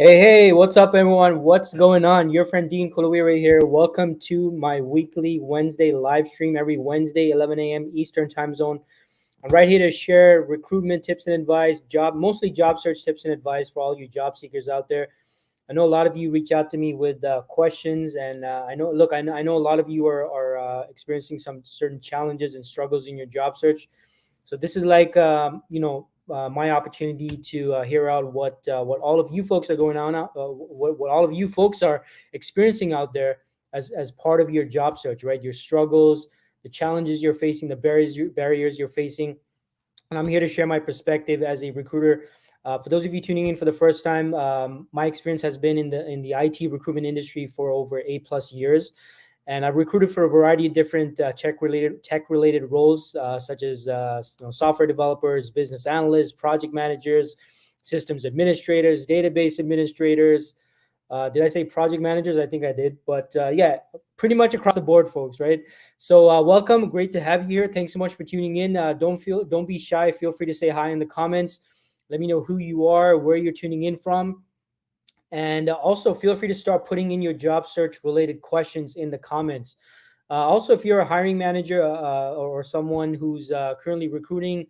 Hey, what's up, everyone? What's going on? Your friend Dean Kulaweera here. Welcome to my weekly Wednesday live stream every Wednesday, 11 a.m. Eastern time zone. I'm right here to share recruitment tips and advice, mostly job search tips and advice for all you job seekers out there. I know a lot of you reach out to me with questions, and I know a lot of you are experiencing some certain challenges and struggles in your job search. So this is like my opportunity to hear out what all of you folks are going on, what all of you folks are experiencing out there as part of your job search, right? Your struggles, the challenges you're facing, the barriers you're facing, and I'm here to share my perspective as a recruiter. For those of you tuning in for the first time, my experience has been in the IT recruitment industry for over 8+ years, and I've recruited for a variety of different tech related roles, such as software developers, business analysts, project managers, systems administrators, database administrators. Did I say project managers? I think I did, but yeah, pretty much across the board, folks. Right. So welcome, great to have you here. Thanks so much for tuning in. Don't be shy. Feel free to say hi in the comments. Let me know who you are, where you're tuning in from. And also feel free to start putting in your job search related questions in the comments. Also, if you're a hiring manager or someone who's currently recruiting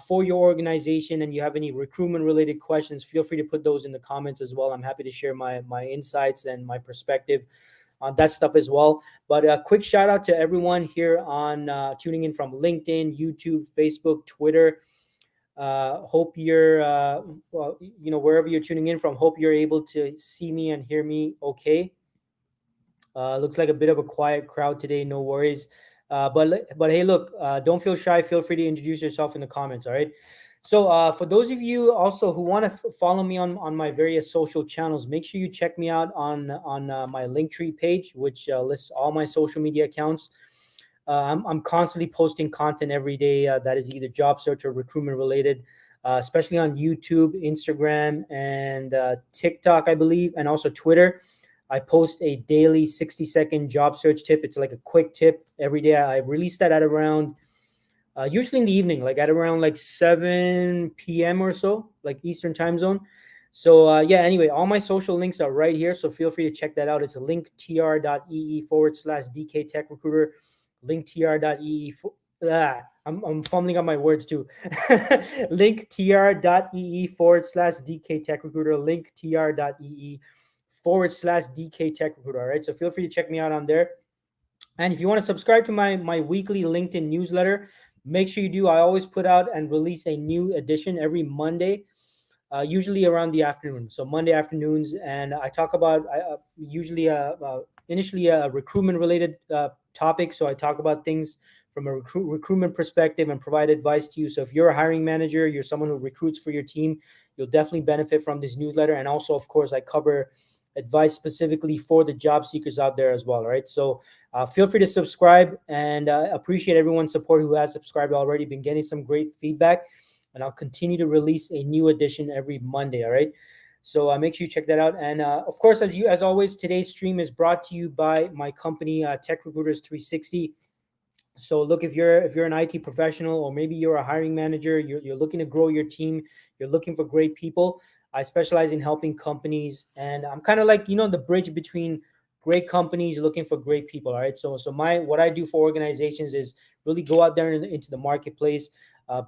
for your organization and you have any recruitment related questions, feel free to put those in the comments as well. I'm happy to share my insights and my perspective on that stuff as well. But a quick shout out to everyone here on tuning in from LinkedIn, YouTube, Facebook, Twitter. Hope you're wherever you're tuning in from, hope you're able to see me and hear me okay. Looks like a bit of a quiet crowd today. No worries. But hey, look, don't feel shy. Feel free to introduce yourself in the comments. All right. So for those of you also who want to follow me on my various social channels, make sure you check me out on my Linktree page, which lists all my social media accounts. I'm constantly posting content every day that is either job search or recruitment related, especially on YouTube, Instagram, and TikTok, I believe, and also Twitter. I post a daily 60-second job search tip. It's like a quick tip every day. I release that at around, usually in the evening, like at around like 7 p.m. or so, like Eastern time zone. So yeah, anyway, all my social links are right here. So feel free to check that out. It's linktr.ee/DK Tech Recruiter. linktr.ee. I'm fumbling up my words too. linktr.ee/DK Tech Recruiter. linktr.ee/DK Tech Recruiter. All right. So feel free to check me out on there. And if you want to subscribe to my weekly LinkedIn newsletter, make sure you do. I always put out and release a new edition every Monday, usually around the afternoon. So Monday afternoons. And I talk about initially a recruitment related topic. So I talk about things from a recruitment perspective and provide advice to you. So if you're a hiring manager, you're someone who recruits for your team, you'll definitely benefit from this newsletter. And also, of course, I cover advice specifically for the job seekers out there as well. All right. So feel free to subscribe, and appreciate everyone's support who has subscribed already. Been getting some great feedback, and I'll continue to release a new edition every Monday. All right. So make sure you check that out. And of course, as always, today's stream is brought to you by my company, Tech Recruiters 360. So look, if you're an IT professional, or maybe you're a hiring manager, you're looking to grow your team, you're looking for great people. I specialize in helping companies, and I'm kind of like, the bridge between great companies looking for great people. All right. So what I do for organizations is really go out there into the marketplace,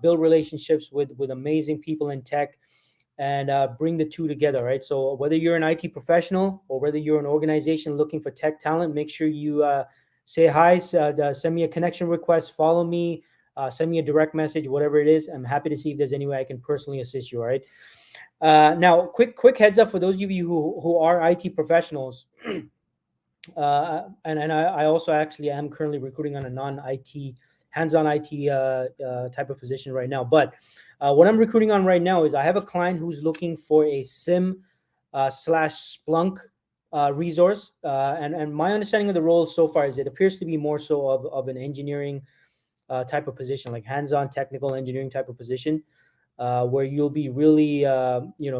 build relationships with amazing people in tech, and bring the two together, right? So whether you're an IT professional or whether you're an organization looking for tech talent, make sure you say hi, send me a connection request, follow me, send me a direct message, whatever it is. I'm happy to see if there's any way I can personally assist you, all right? Now, quick heads up for those of you who are IT professionals. And I also actually am currently recruiting on a non-IT, hands-on IT type of position right now. But what I'm recruiting on right now is I have a client who's looking for a SIM slash Splunk resource. And my understanding of the role so far is it appears to be more so of an engineering type of position, like hands-on technical engineering type of position, where you'll be really,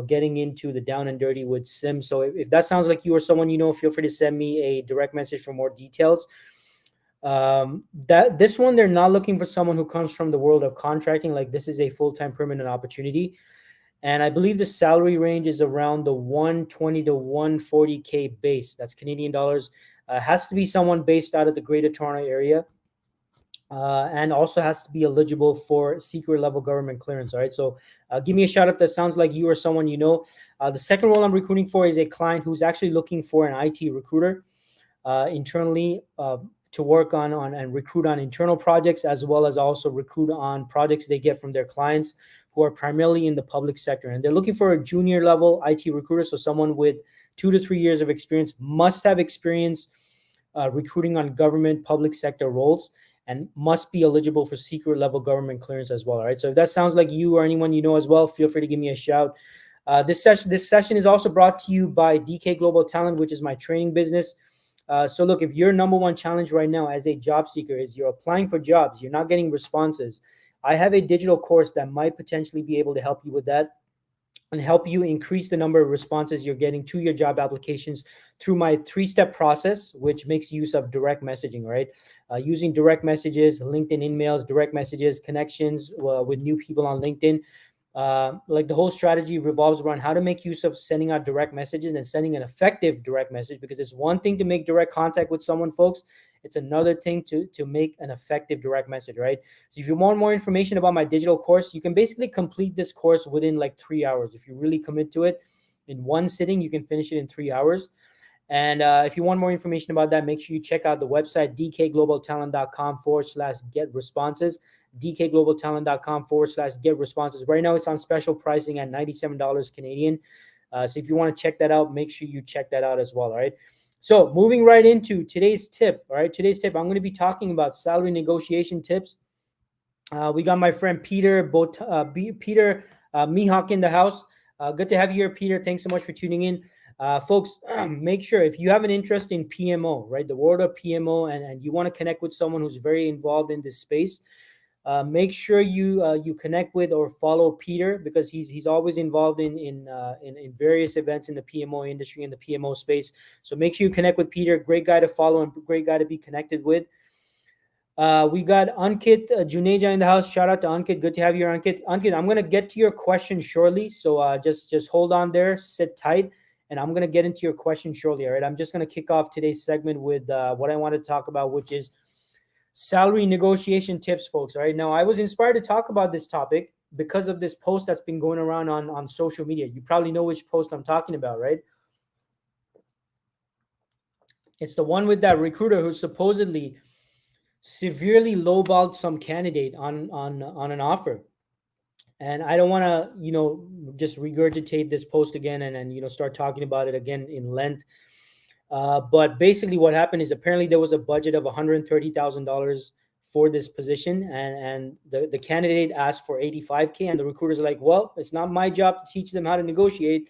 getting into the down and dirty with SIM. So if that sounds like you or someone you know, feel free to send me a direct message for more details. That this one, they're not looking for someone who comes from the world of contracting. Like, this is a full-time permanent opportunity. And I believe the salary range is around the 120 to 140K base. That's Canadian dollars. Has to be someone based out of the Greater Toronto area. And also has to be eligible for secret level government clearance. All right. So give me a shout if that sounds like you or someone you know. The second role I'm recruiting for is a client who's actually looking for an IT recruiter internally to work on and recruit on internal projects, as well as also recruit on projects they get from their clients who are primarily in the public sector. And they're looking for a junior level IT recruiter. So someone with 2 to 3 years of experience, must have experience recruiting on government public sector roles, and must be eligible for secret level government clearance as well. All right. So if that sounds like you or anyone you know as well, feel free to give me a shout. This session is also brought to you by DK Global Talent, which is my training business. So look, if your number one challenge right now as a job seeker is you're applying for jobs, you're not getting responses, I have a digital course that might potentially be able to help you with that and help you increase the number of responses you're getting to your job applications through my 3-step process, which makes use of direct messaging, right? Using direct messages, LinkedIn emails, direct messages, connections with new people on LinkedIn. Like, the whole strategy revolves around how to make use of sending out direct messages and sending an effective direct message, because it's one thing to make direct contact with someone, folks. It's another thing to make an effective direct message, right? So if you want more information about my digital course, you can basically complete this course within like 3 hours. If you really commit to it in one sitting, you can finish it in 3 hours. And if you want more information about that, make sure you check out the website, dkglobaltalent.com/get responses, dkglobaltalent.com/get responses. Right now, it's on special pricing at $97 Canadian. So if you want to check that out, make sure you check that out as well. All right. So moving right into today's tip. All right. Today's tip, I'm going to be talking about salary negotiation tips. We got my friend Peter Mihawk in the house. Good to have you here, Peter. Thanks so much for tuning in. Folks, make sure if you have an interest in PMO, right, the world of PMO, and you want to connect with someone who's very involved in this space, make sure you connect with or follow Peter, because he's always involved in various events in the PMO industry, in the PMO space. So make sure you connect with Peter. Great guy to follow and great guy to be connected with. We got Ankit Juneja in the house. Shout out to Ankit. Good to have you, Ankit. Ankit, I'm gonna get to your question shortly, so just hold on there, sit tight, and I'm gonna get into your question shortly. All right. I'm just gonna kick off today's segment with what I want to talk about, which is salary negotiation tips, folks. All right. Now, I was inspired to talk about this topic because of this post that's been going around on social media. You probably know which post I'm talking about, right? It's the one with that recruiter who supposedly severely lowballed some candidate on an offer. And I don't want to, just regurgitate this post again and start talking about it again in length. But basically what happened is, apparently there was a budget of $130,000 for this position, and the candidate asked for 85K, and the recruiter's like, well, it's not my job to teach them how to negotiate.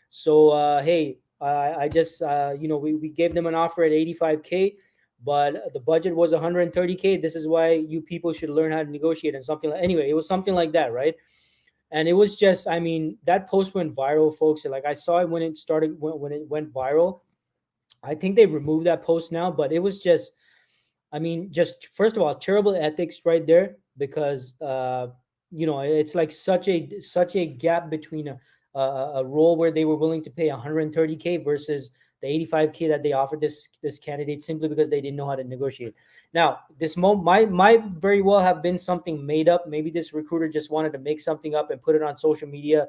So, hey, I just, we gave them an offer at 85K, but the budget was 130K. This is why you people should learn how to negotiate, and something like, anyway, it was something like that, right? And it was just, I mean, that post went viral, folks. Like, I saw it when it started, when it went viral. I think they removed that post now, but it was just, I mean, just first of all, terrible ethics right there, because it's like such a gap between a role where they were willing to pay 130K versus the 85K that they offered this candidate, simply because they didn't know how to negotiate. Now, this might very well have been something made up. Maybe this recruiter just wanted to make something up and put it on social media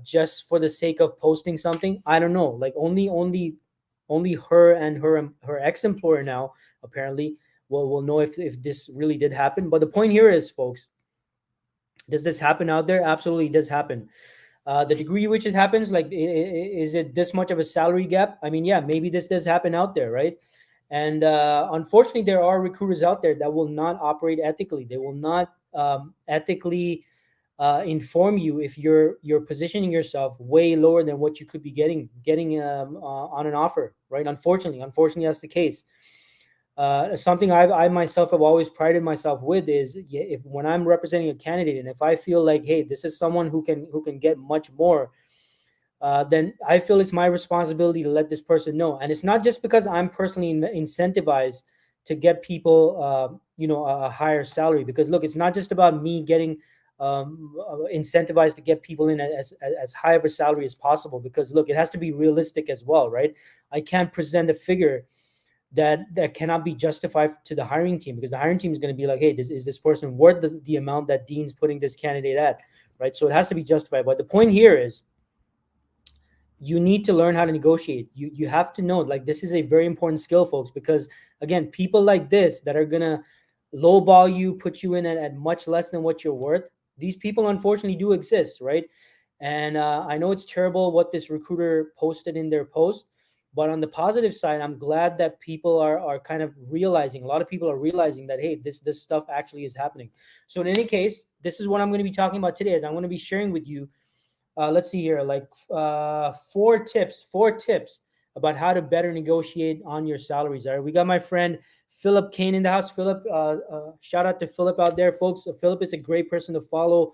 just for the sake of posting something. I don't know. Like only her and her ex-employer now apparently will know if this really did happen. But the point here is, folks, does this happen out there? Absolutely, it does happen. The degree which it happens, like, is it this much of a salary gap? I mean, yeah, maybe this does happen out there, right? And unfortunately, there are recruiters out there that will not operate ethically. They will not ethically inform you if you're positioning yourself way lower than what you could be getting on an offer, right? Unfortunately, that's the case. Something I myself have always prided myself with is, if when I'm representing a candidate and if I feel like, hey, this is someone who can get much more, then I feel it's my responsibility to let this person know. And it's not just because I'm personally incentivized to get people, a higher salary. Because look, it's not just about me getting incentivized to get people in as high of a salary as possible. Because look, it has to be realistic as well, right? I can't present a figure that cannot be justified to the hiring team, because the hiring team is going to be like, hey, is this person worth the amount that Dean's putting this candidate at, right? So it has to be justified. But the point here is, you need to learn how to negotiate. You have to know, like, this is a very important skill, folks, because again, people like this that are gonna lowball you, put you in at much less than what you're worth, these people unfortunately do exist, right? And I know it's terrible what this recruiter posted in their post, but on the positive side, I'm glad that people are kind of realizing, a lot of people are realizing that, hey, this stuff actually is happening. So in any case, this is what I'm going to be talking about today. Is I'm going to be sharing with you, let's see here, like, four tips about how to better negotiate on your salaries. All right, we got my friend Philip Kane in the house. Philip, shout out to Philip out there, folks. Philip is a great person to follow,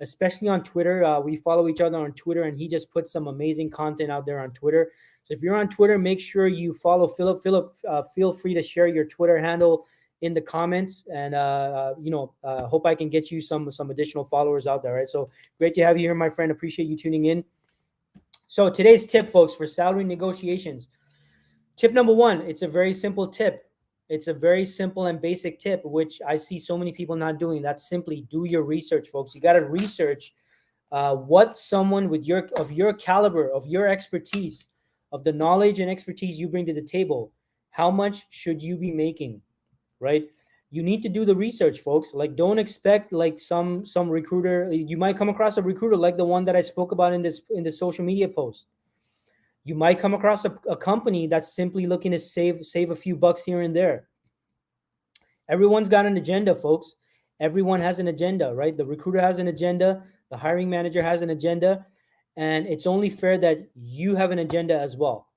especially on Twitter. We follow each other on Twitter, and he just puts some amazing content out there on Twitter. So if you're on Twitter, make sure you follow Philip. Philip, feel free to share your Twitter handle in the comments, and hope I can get you some additional followers out there. Right, so great to have you here, my friend. Appreciate you tuning in. So today's tip, folks, for salary negotiations. Tip number one, it's a very simple tip. It's a very simple and basic tip, which I see so many people not doing. That's simply do your research, folks. You got to research what someone of your caliber, of your expertise, of the knowledge and expertise you bring to the table, how much should you be making, right? You need to do the research, folks. Like, don't expect like some recruiter. You might come across a recruiter like the one that I spoke about in this social media post. You might come across a company that's simply looking to save a few bucks here and there. Everyone's got an agenda, folks. Everyone has an agenda, right? The recruiter has an agenda, the hiring manager has an agenda, and it's only fair that you have an agenda as well,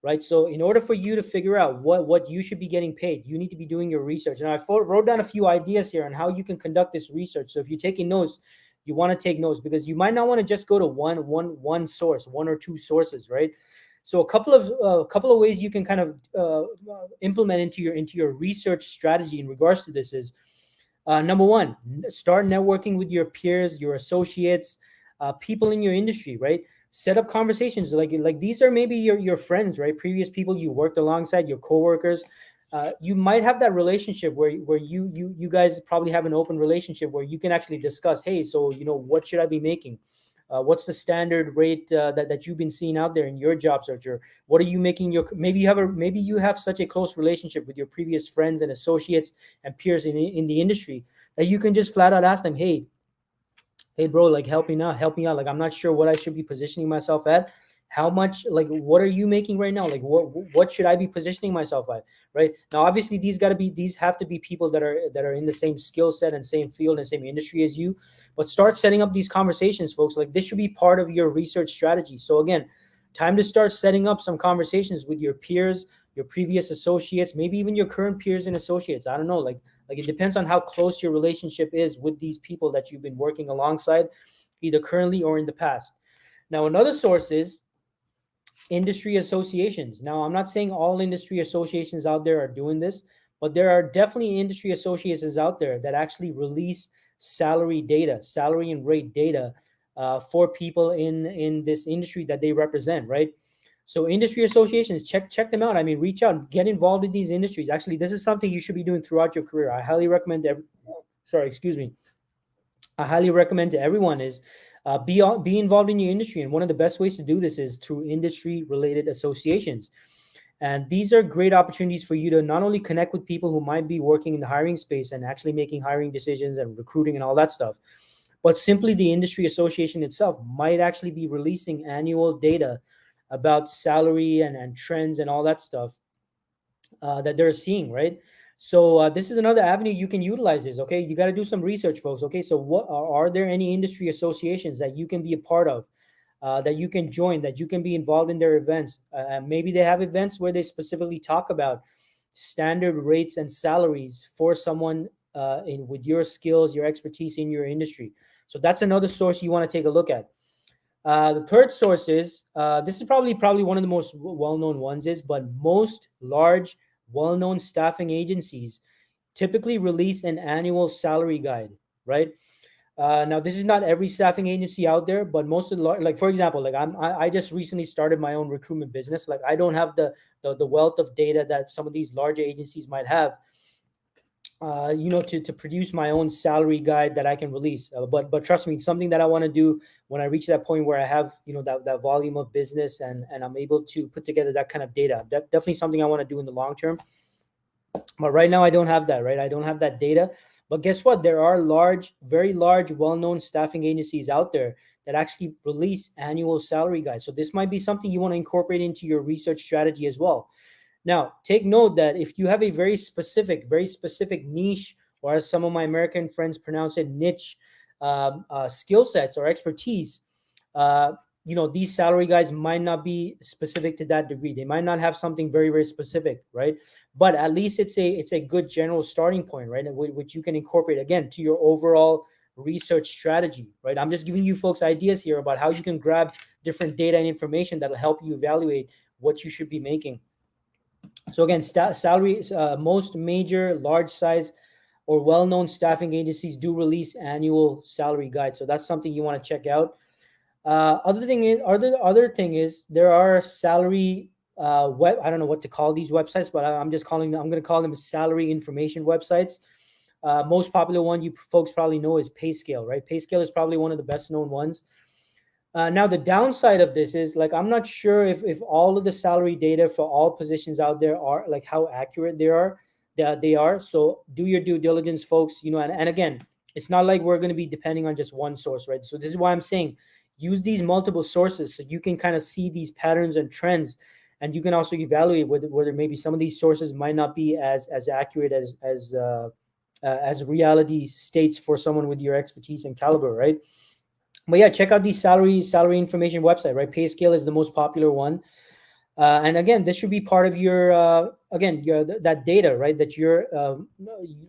right? So in order for you to figure out what you should be getting paid, you need to be doing your research. And I wrote down a few ideas here on how you can conduct this research. So if you're taking notes, you want to take notes, because you might not want to just go to one source, one or two sources, right? So a couple of ways you can kind of implement into your research strategy in regards to this is, number one, start networking with your peers, your associates, people in your industry, right? Set up conversations like these are maybe your friends, right? Previous people you worked alongside, your coworkers. You might have that relationship where you guys probably have an open relationship where you can actually discuss, hey, so what should I be making? What's the standard rate that you've been seeing out there in your job search? Or what are you making maybe you have such a close relationship with your previous friends and associates and peers in the industry that you can just flat out ask them, hey bro, like, help me out. Like, I'm not sure what I should be positioning myself at. How much, like, what are you making right now? Like, what should I be positioning myself at? Right now, obviously, these have to be people that are in the same skill set and same field and same industry as you. But start setting up these conversations, folks. Like, this should be part of your research strategy. So again, time to start setting up some conversations with your peers, your previous associates, maybe even your current peers and associates. I don't know, like it depends on how close your relationship is with these people that you've been working alongside, either currently or in the past. Now, another source is industry associations. Now, I'm not saying all industry associations out there are doing this, but there are definitely industry associations out there that actually release salary and rate data for people in this industry that they represent, right? So industry associations, check them out. I mean, reach out, get involved in these industries. Actually, this is something you should be doing throughout your career. I highly recommend I highly recommend to everyone is Be involved in your industry, and one of the best ways to do this is through industry related associations. And these are great opportunities for you to not only connect with people who might be working in the hiring space and actually making hiring decisions and recruiting and all that stuff, but simply the industry association itself might actually be releasing annual data about salary and trends and all that stuff that they're seeing, right? So this is another avenue you can utilize this. Okay, you got to do some research, folks. Okay, so what are there any industry associations that you can be a part of, that you can join, that you can be involved in their events? Maybe they have events where they specifically talk about standard rates and salaries for someone in with your skills, your expertise in your industry. So that's another source you want to take a look at. The third source is this is probably one of the most well-known ones is, but most large, well-known staffing agencies typically release an annual salary guide, right? Now, this is not every staffing agency out there, but most of the like, for example, like I just recently started my own recruitment business. Like I don't have the wealth of data that some of these larger agencies might have, to produce my own salary guide that I can release. But trust me, it's something that I want to do when I reach that point where I have, that volume of business and I'm able to put together that kind of data. Definitely something I want to do in the long term. But right now I don't have that, right? I don't have that data. But guess what? There are large, very large, well-known staffing agencies out there that actually release annual salary guides. So this might be something you want to incorporate into your research strategy as well. Now, take note that if you have a very specific niche, or as some of my American friends pronounce it, niche skill sets or expertise, these salary guides might not be specific to that degree. They might not have something very, very specific, right? But at least it's a good general starting point, right? Which you can incorporate again to your overall research strategy, right? I'm just giving you folks ideas here about how you can grab different data and information that'll help you evaluate what you should be making. So again, salaries, most major large size or well-known staffing agencies do release annual salary guides. So that's something you want to check out. Other thing is there are salary I don't know what to call these websites, but I'm going to call them salary information websites. Most popular one you folks probably know is PayScale, right? PayScale is probably one of the best known ones. Now, the downside of this is, like, I'm not sure if all of the salary data for all positions out there are, like, how accurate they are. So do your due diligence, folks, and again, it's not like we're going to be depending on just one source, right? So this is why I'm saying use these multiple sources so you can kind of see these patterns and trends, and you can also evaluate whether maybe some of these sources might not be as accurate as reality states for someone with your expertise and caliber, right? But yeah, check out the salary information website, right? PayScale is the most popular one. And again, this should be part of your that data, right? That you're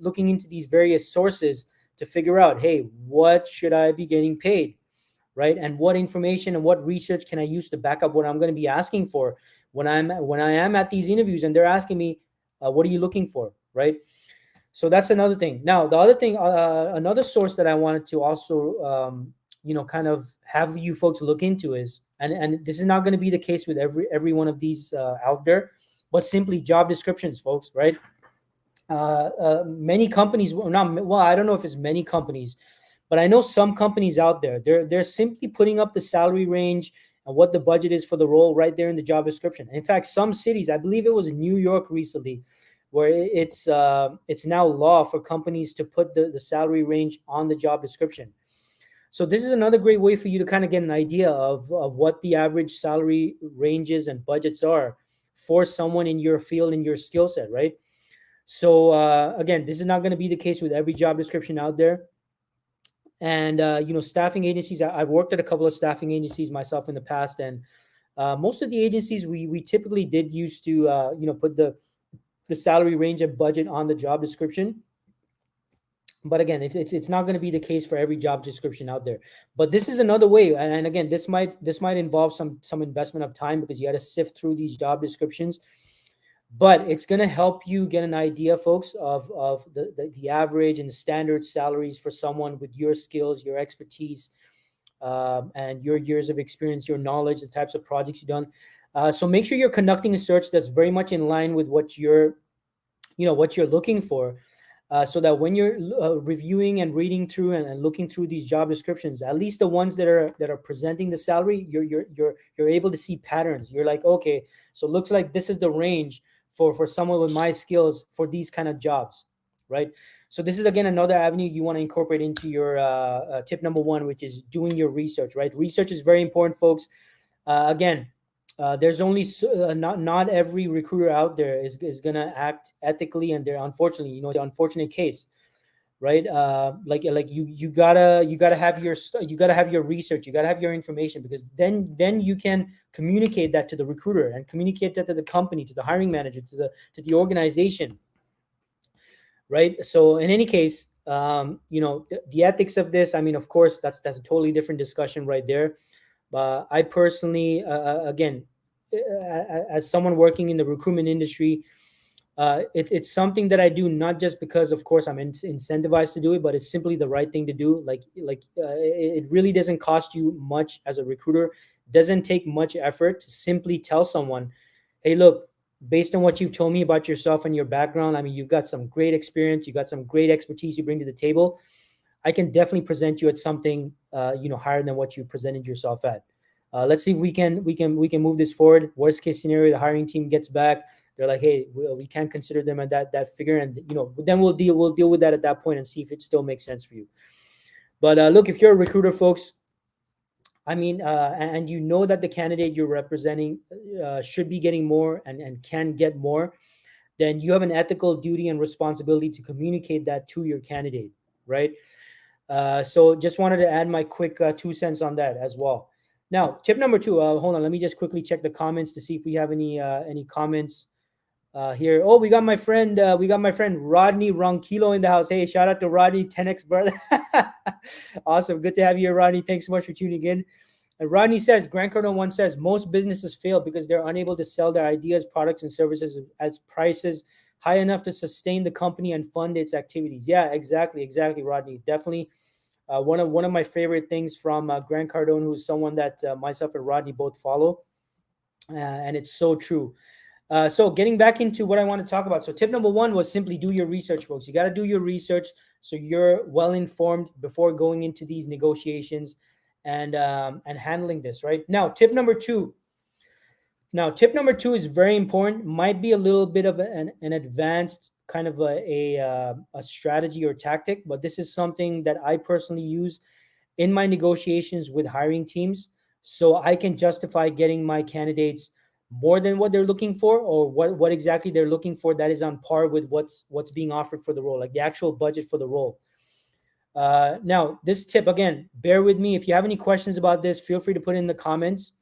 looking into these various sources to figure out, hey, what should I be getting paid, right? And what information and what research can I use to back up what I'm going to be asking for when I am at these interviews and they're asking me, what are you looking for, right? So that's another thing. Now, the other thing, another source that I wanted to also kind of have you folks look into is, and this is not going to be the case with every one of these out there, but simply job descriptions, folks, right? Many companies, I don't know if it's many companies, but I know some companies out there, they're simply putting up the salary range and what the budget is for the role right there in the job description. In fact, some cities, I believe it was in New York recently, where it's now law for companies to put the salary range on the job description. So this is another great way for you to kind of get an idea of what the average salary ranges and budgets are for someone in your field, in your skill set, right? So again, this is not going to be the case with every job description out there. And staffing agencies, I've worked at a couple of staffing agencies myself in the past, and most of the agencies we typically did used to put the salary range and budget on the job description. But again, it's not going to be the case for every job description out there. But this is another way, and again, this might involve some investment of time because you got to sift through these job descriptions. But it's going to help you get an idea, folks, of the average and standard salaries for someone with your skills, your expertise, and your years of experience, your knowledge, the types of projects you've done. So make sure you're conducting a search that's very much in line with what you're looking for. so that when you're reviewing and reading through and looking through these job descriptions, at least the ones that are presenting the salary, you're able to see patterns. You're like, okay, so it looks like this is the range for someone with my skills for these kind of jobs, right? So this is again another avenue you want to incorporate into your tip number one, which is doing your research, right? Research is very important, folks. Again, there's only not every recruiter out there is gonna act ethically, and they're unfortunately, the unfortunate case, right? Like you gotta have you gotta have your research, you gotta have your information, because then you can communicate that to the recruiter and communicate that to the company, to the hiring manager, to the organization, right? So in any case, the ethics of this, I mean, of course, that's a totally different discussion right there. But I personally, again, as someone working in the recruitment industry, it's something that I do not just because, of course, I'm incentivized to do it, but it's simply the right thing to do. It really doesn't cost you much as a recruiter. It doesn't take much effort to simply tell someone, "Hey, look, based on what you've told me about yourself and your background, I mean, you've got some great experience, you got some great expertise you bring to the table. I can definitely present you at something higher than what you presented yourself at. Let's see if we can move this forward. Worst case scenario, the hiring team gets back. They're like, hey, we can't consider them at that figure, and then we'll deal with that at that point and see if it still makes sense for you. But look, if you're a recruiter, folks, I mean, and you know that the candidate you're representing should be getting more and can get more, then you have an ethical duty and responsibility to communicate that to your candidate, right? So just wanted to add my quick 2 cents on that as well. Now, tip number two. Hold on, let me just quickly check the comments to see if we have any comments here. Oh, we got my friend Rodney Ronquillo in the house. Hey, shout out to Rodney, 10x brother. Awesome, good to have you here, Rodney. Thanks so much for tuning in. And Rodney says, Grant Cardone once says, most businesses fail because they're unable to sell their ideas, products, and services at prices high enough to sustain the company and fund its activities. Yeah, exactly, Rodney. Definitely one of my favorite things from Grant Cardone, who's someone that myself and Rodney both follow, and it's so true. So getting back into what I want to talk about. So tip number one was simply do your research, folks. You got to do your research so you're well informed before going into these negotiations and handling this, right? Now, tip number two. Is very important. Might be a little bit of an advanced kind of a strategy or tactic, but this is something that I personally use in my negotiations with hiring teams, so I can justify getting my candidates more than what they're looking for, or what exactly they're looking for that is on par with what's being offered for the role, like the actual budget for the role. Now, this tip, again, bear with me. If you have any questions about this, feel free to put it in the comments.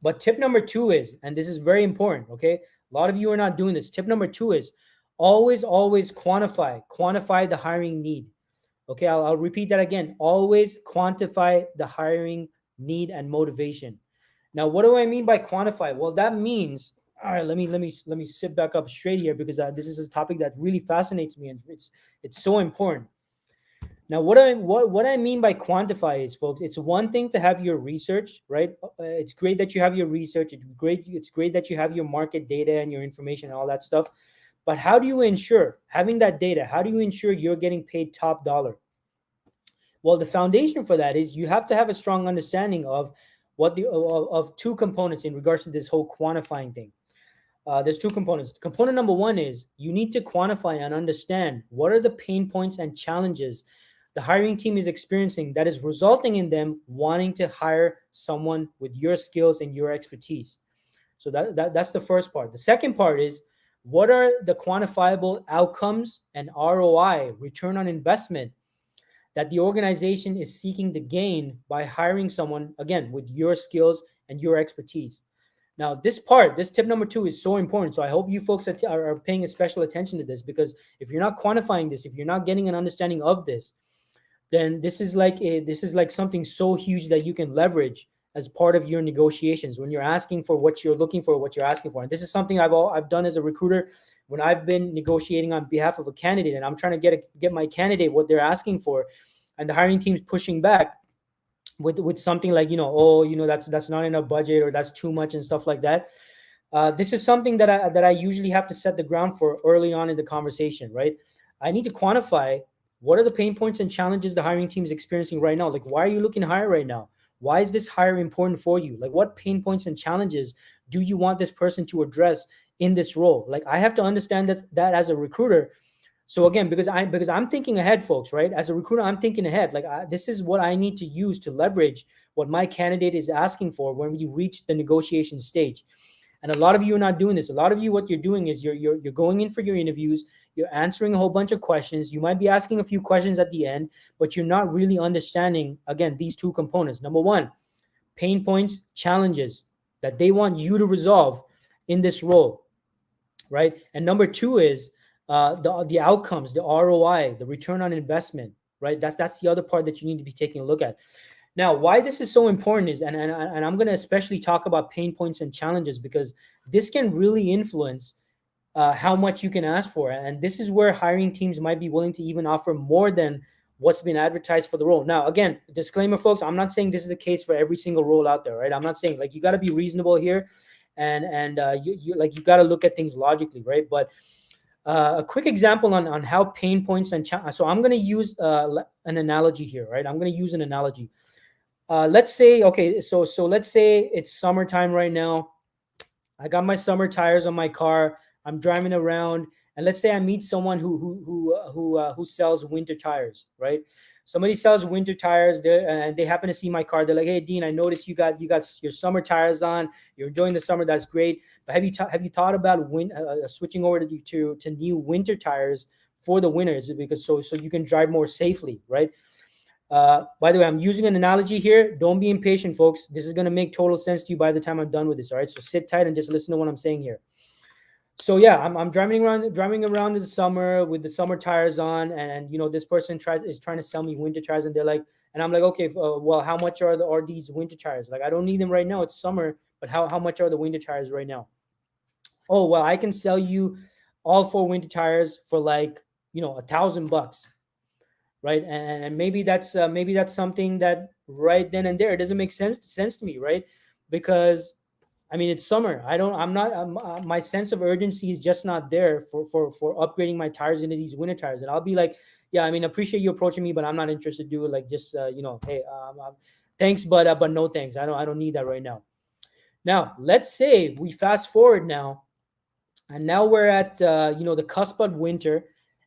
But tip number two is, and this is very important, okay? A lot of you are not doing this. Tip number two is always quantify the hiring need. Okay, I'll repeat that again. Always quantify the hiring need and motivation. Now, what do I mean by quantify? Well, that means, all right, let me sit back up straight here, because this is a topic that really fascinates me, and it's so important. Now, what I mean by quantify is, folks, it's one thing to have your research, right? It's great that you have your research. It's great that you have your market data and your information and all that stuff. But how do you ensure having that data? How do you ensure you're getting paid top dollar? Well, the foundation for that is you have to have a strong understanding of of two components in regards to this whole quantifying thing. There's two components. Component number one is you need to quantify and understand what are the pain points and challenges the hiring team is experiencing that is resulting in them wanting to hire someone with your skills and your expertise. So that's the first part. The second part is, what are the quantifiable outcomes and ROI, return on investment, that the organization is seeking to gain by hiring someone, again, with your skills and your expertise. Now, this tip number two, is so important. So I hope you folks are paying a special attention to this, because if you're not quantifying this, if you're not getting an understanding of this, then this is like something so huge that you can leverage as part of your negotiations when you're asking for what you're looking for, what you're asking for. And this is something I've done as a recruiter when I've been negotiating on behalf of a candidate, and I'm trying to get my candidate what they're asking for, and the hiring team is pushing back with something like, that's not enough budget, or that's too much and stuff like that. This is something that I usually have to set the ground for early on in the conversation, right? I need to quantify what are the pain points and challenges the hiring team is experiencing right now. Like, why are you looking to hire right now? Why is this hire important for you? Like, what pain points and challenges do you want this person to address in this role? Like, I have to understand that as a recruiter. So again, because I'm thinking ahead, folks, right? As a recruiter, I'm thinking ahead. Like, this is what I need to use to leverage what my candidate is asking for when we reach the negotiation stage. And a lot of you are not doing this. A lot of you, what you're doing is you're going in for your interviews, you're answering a whole bunch of questions. You might be asking a few questions at the end, but you're not really understanding, again, these two components. Number one, pain points, challenges that they want you to resolve in this role, right? And number two is the outcomes, the ROI, the return on investment, right? That's the other part that you need to be taking a look at. Now, why this is so important is, and I'm going to especially talk about pain points and challenges, because this can really influence how much you can ask for. And this is where hiring teams might be willing to even offer more than what's been advertised for the role. Now, again, disclaimer, folks, I'm not saying this is the case for every single role out there, right? I'm not saying, like, you got to be reasonable here, and you got to look at things logically, right? But a quick example on how pain points and so I'm going to use an analogy here, right? I'm going to use an analogy. Let's say, okay, so let's say it's summertime right now. I got my summer tires on my car. I'm driving around, and let's say I meet someone who sells winter tires, right? Somebody sells winter tires there, and they happen to see my car. They're like, "Hey, Dean, I noticed you got your summer tires on. You're enjoying the summer. That's great. But have you thought about switching over to new winter tires for the winter? Is it because so you can drive more safely, right?" By the way, I'm using an analogy here. Don't be impatient, folks. This is going to make total sense to you by the time I'm done with this. All right. So sit tight and just listen to what I'm saying here. So yeah, I'm driving around in the summer with the summer tires on, and this person is trying to sell me winter tires, and they're like, and I'm like, okay, well, how much are these winter tires? Like, I don't need them right now. It's summer, but how much are the winter tires right now? Oh, well, I can sell you all four winter tires for like $1,000, right? And maybe that's something that right then and there it doesn't make sense to me, right? Because I mean, it's summer. I'm not. My sense of urgency is just not there for upgrading my tires into these winter tires. And I'll be like, yeah, I mean, appreciate you approaching me, but I'm not interested to do it. Like, just hey, thanks, but no thanks. I don't need that right now. Now, let's say we fast forward now, and now we're at the cusp of winter,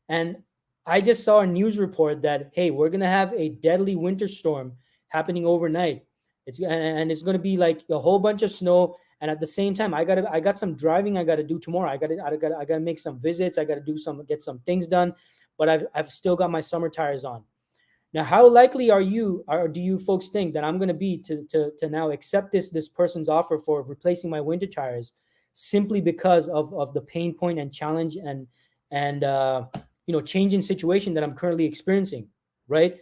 and I just saw a news report that, hey, we're gonna have a deadly winter storm happening overnight. And it's gonna be like a whole bunch of snow. And at the same time, I got some driving I gotta do tomorrow. I gotta make some visits. I gotta get some things done, but I've still got my summer tires on. Now, how likely do you folks think that I'm going to be to now accept this person's offer for replacing my winter tires simply because of the pain point and challenge and changing situation that I'm currently experiencing, right?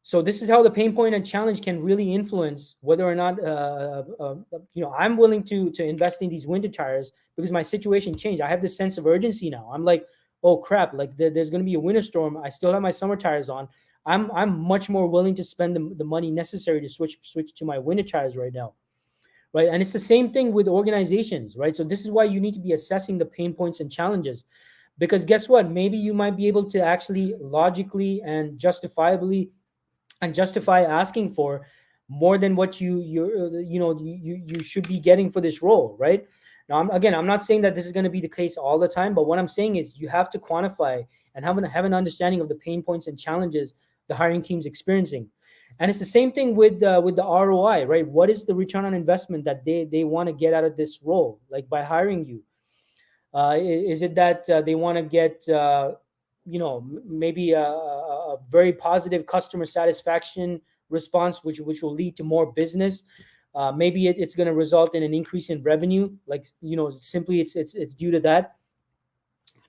So this is how the pain point and challenge can really influence whether or not I'm willing to invest in these winter tires, because my situation changed. I have this sense of urgency now. I'm like, oh crap, like there's going to be a winter storm. I still have my summer tires on. I'm much more willing to spend the money necessary to switch to my winter tires right now, right? And it's the same thing with organizations, right? So this is why you need to be assessing the pain points and challenges, because guess what? Maybe you might be able to actually logically and justifiably and justify asking for more than what you should be getting for this role, right? Now, I'm not saying that this is going to be the case all the time, but what I'm saying is you have to quantify and have an understanding of the pain points and challenges the hiring team's experiencing. And it's the same thing with the ROI, right? What is the return on investment that they want to get out of this role, like by hiring you? Is it that they want to get maybe a very positive customer satisfaction response, which will lead to more business? Maybe it's going to result in an increase in revenue, like simply it's due to that.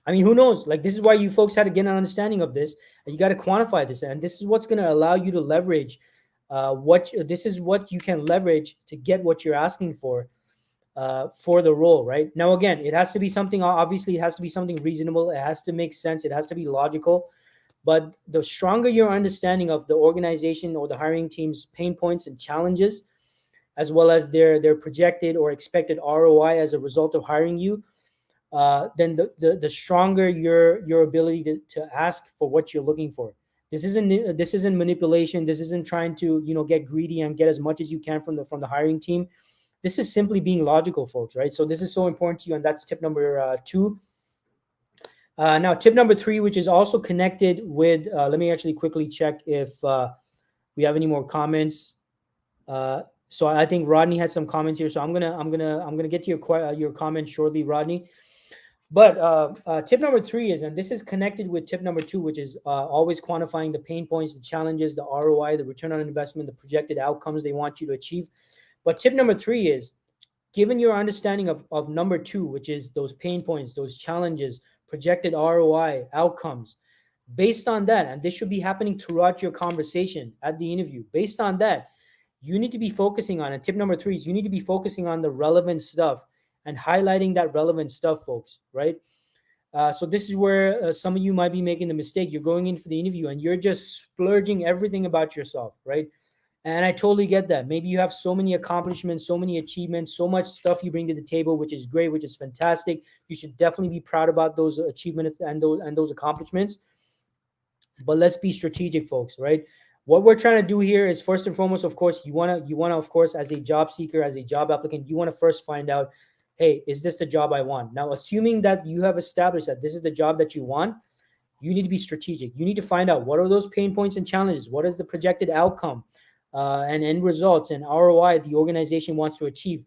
I mean, who knows? Like, this is why you folks had to get an understanding of this, and you got to quantify this, and this is what's going to allow you to leverage this is what you can leverage to get what you're asking for the role, right? Now, again, it has to be something, obviously, it has to be something reasonable. It has to make sense. It has to be logical. But the stronger your understanding of the organization or the hiring team's pain points and challenges, as well as their projected or expected ROI as a result of hiring you, then the stronger your ability to ask for what you're looking for. This isn't manipulation. This isn't trying to get greedy and get as much as you can from the hiring team. This is simply being logical, folks, right? So this is so important to you, and that's tip number 2. Now, tip number 3, which is also connected with, let me actually quickly check if we have any more comments. So I think Rodney has some comments here. So I'm gonna get to your comment shortly, Rodney. But tip number 3 is, and this is connected with tip number 2, which is always quantifying the pain points, the challenges, the ROI, the return on investment, the projected outcomes they want you to achieve. But tip number 3 is, given your understanding of number 2, which is those pain points, those challenges, projected ROI, outcomes, based on that, and this should be happening throughout your conversation at the interview, based on that, you need to be focusing on, and tip number 3 is, you need to be focusing on the relevant stuff and highlighting that relevant stuff, folks, right? So this is where some of you might be making the mistake. You're going in for the interview and you're just splurging everything about yourself, right? And I totally get that. Maybe you have so many accomplishments, so many achievements, so much stuff you bring to the table, which is great, which is fantastic. You should definitely be proud about those achievements and those accomplishments. But let's be strategic, folks, right? What we're trying to do here is, first and foremost, of course, you want to, of course, as a job seeker, as a job applicant, you want to first find out, hey, is this the job I want? Now, assuming that you have established that this is the job that you want, you need to be strategic. You need to find out, what are those pain points and challenges? What is the projected outcome and end results and ROI the organization wants to achieve?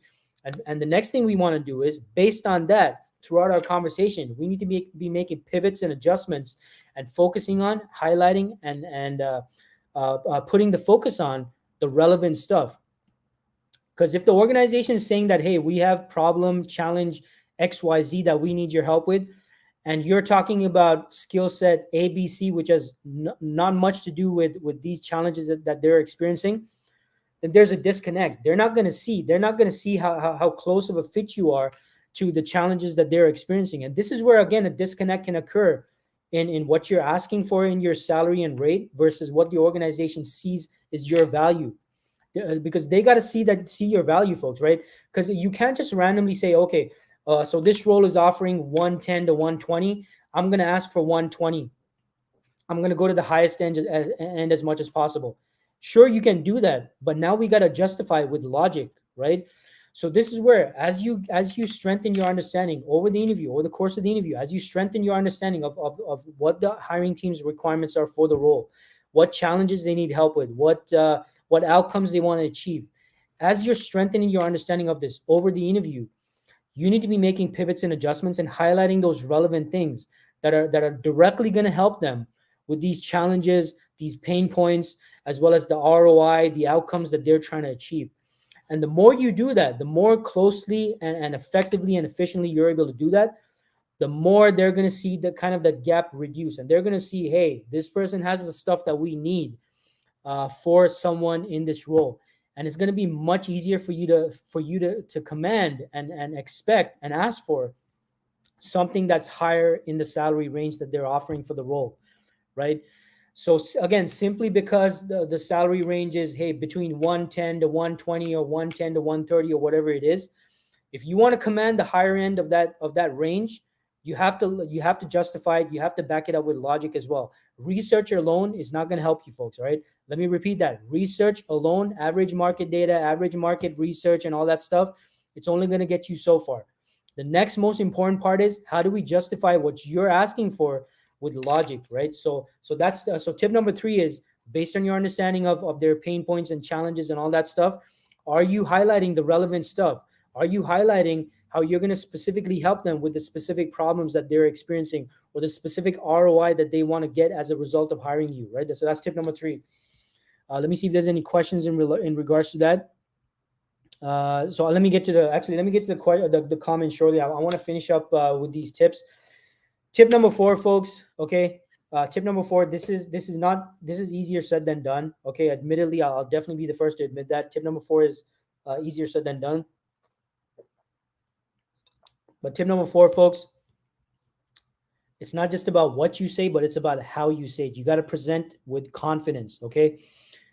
And the next thing we want to do is, based on that, throughout our conversation, we need to be making pivots and adjustments and focusing on highlighting and putting the focus on the relevant stuff. Because if the organization is saying that, hey, we have problem, challenge, XYZ that we need your help with, and you're talking about skill set ABC, which has not much to do with these challenges that they're experiencing, then there's a disconnect. They're not going to see how close of a fit you are to the challenges that they're experiencing. And this is where, again, a disconnect can occur in what you're asking for in your salary and rate versus what the organization sees is your value. Because they got to see your value, folks, right? Because you can't just randomly say, okay, so this role is offering 110 to 120. I'm going to ask for 120. I'm going to go to the highest end as much as possible. Sure, you can do that, but now we got to justify it with logic, right? So this is where, as you strengthen your understanding over the interview, over the course of the interview, as you strengthen your understanding of what the hiring team's requirements are for the role, what challenges they need help with, what outcomes they want to achieve, as you're strengthening your understanding of this over the interview, you need to be making pivots and adjustments and highlighting those relevant things that are directly going to help them with these challenges, these pain points, as well as the ROI, the outcomes that they're trying to achieve. And the more you do that, the more closely and effectively and efficiently you're able to do that, the more they're going to see the kind of the gap reduce. And they're going to see, hey, this person has the stuff that we need for someone in this role. And it's going to be much easier for you to command and expect and ask for something that's higher in the salary range that they're offering for the role, right? So again, simply because the salary range is, hey, between 110 to 120 or 110 to 130 or whatever it is, if you want to command the higher end of that range, you have to justify it. You have to back it up with logic as well. Research alone is not going to help you, folks. All right. Let me repeat that. Research alone, average market data, average market research, and all that stuff, it's only going to get you so far. The next most important part is, how do we justify what you're asking for with logic, right? So that's so tip number 3 is, based on your understanding of their pain points and challenges and all that stuff, are you highlighting the relevant stuff? Are you highlighting how you're going to specifically help them with the specific problems that they're experiencing or the specific ROI that they want to get as a result of hiring you, right? So that's tip number 3. Let me see if there's any questions in regards to that. So let me get to the comments shortly. I want to finish up with these tips. Tip number 4, folks. Okay. Tip number 4. This is easier said than done. Okay. Admittedly, I'll definitely be the first to admit that. Tip number 4 is easier said than done. But tip number 4, folks, it's not just about what you say, but it's about how you say it. You got to present with confidence. Okay.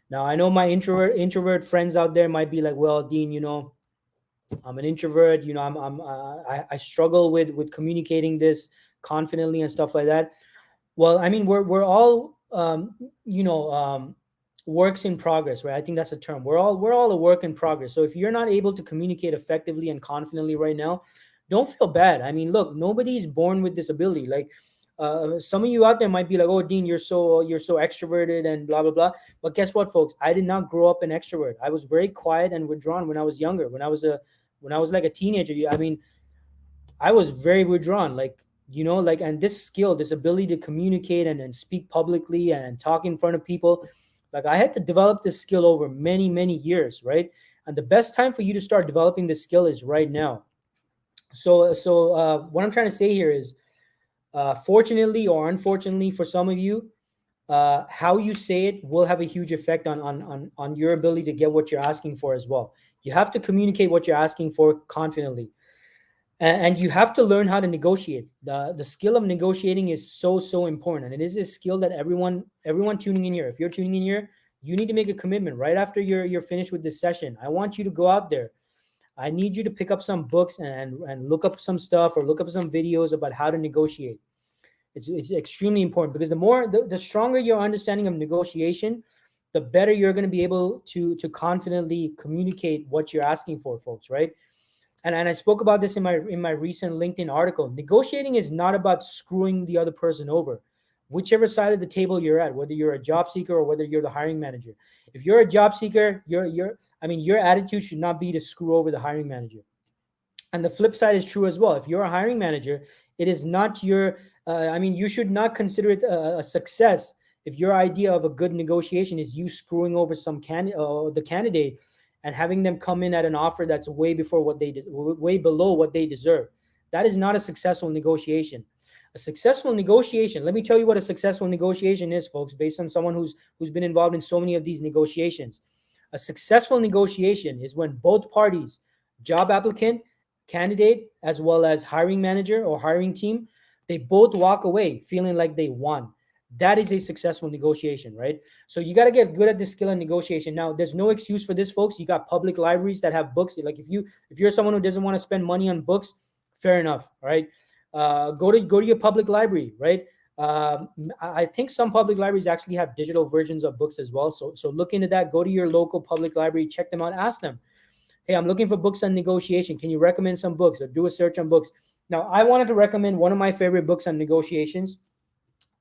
Now, I know my introvert friends out there might be like, well, Dean, I'm an introvert. I struggle with communicating this confidently and stuff like that. Well, I mean, we're all works in progress, right? I think that's a term. We're all a work in progress. So if you're not able to communicate effectively and confidently right now, don't feel bad. I mean, look, nobody's born with this ability. Like, some of you out there might be like, "Oh, Dean, you're so extroverted and blah blah blah." But guess what, folks? I did not grow up an extrovert. I was very quiet and withdrawn when I was younger. When I was like a teenager. I mean, I was very withdrawn, and this skill, this ability to communicate and speak publicly and talk in front of people, like I had to develop this skill over many, many years, right? And the best time for you to start developing this skill is right now. So what I'm trying to say here is, fortunately or unfortunately for some of you, how you say it will have a huge effect on your ability to get what you're asking for as well. You have to communicate what you're asking for confidently, and you have to learn how to negotiate. The skill of negotiating is so important, and it is a skill that everyone tuning in here, if you're tuning in here, you need to make a commitment right after you're finished with this session. I want you to go out there. I need you to pick up some books and look up some stuff, or look up some videos about how to negotiate. It's extremely important, because the stronger your understanding of negotiation, the better you're going to be able to confidently communicate what you're asking for, folks, right? And I spoke about this in my recent LinkedIn article. Negotiating is not about screwing the other person over, whichever side of the table you're at, whether you're a job seeker or whether you're the hiring manager. If you're a job seeker, your attitude should not be to screw over the hiring manager. And the flip side is true as well. If you're a hiring manager, it is not you should not consider it a success if your idea of a good negotiation is you screwing over the candidate and having them come in at an offer that's way below what they deserve. That is not a successful negotiation. A successful negotiation, let me tell you what a successful negotiation is, folks, based on someone who's been involved in so many of these negotiations. A successful negotiation is when both parties, job applicant, candidate, as well as hiring manager or hiring team, they both walk away feeling like they won. That is a successful negotiation, right? So you got to get good at this skill of negotiation. Now, there's no excuse for this, folks. You got public libraries that have books. Like, if you're someone who doesn't want to spend money on books, fair enough, right? Go to your public library, right? I think some public libraries actually have digital versions of books as well. So look into that. Go to your local public library, check them out, ask them, "Hey, I'm looking for books on negotiation. Can you recommend some books?" Or do a search on books. Now, I wanted to recommend one of my favorite books on negotiations.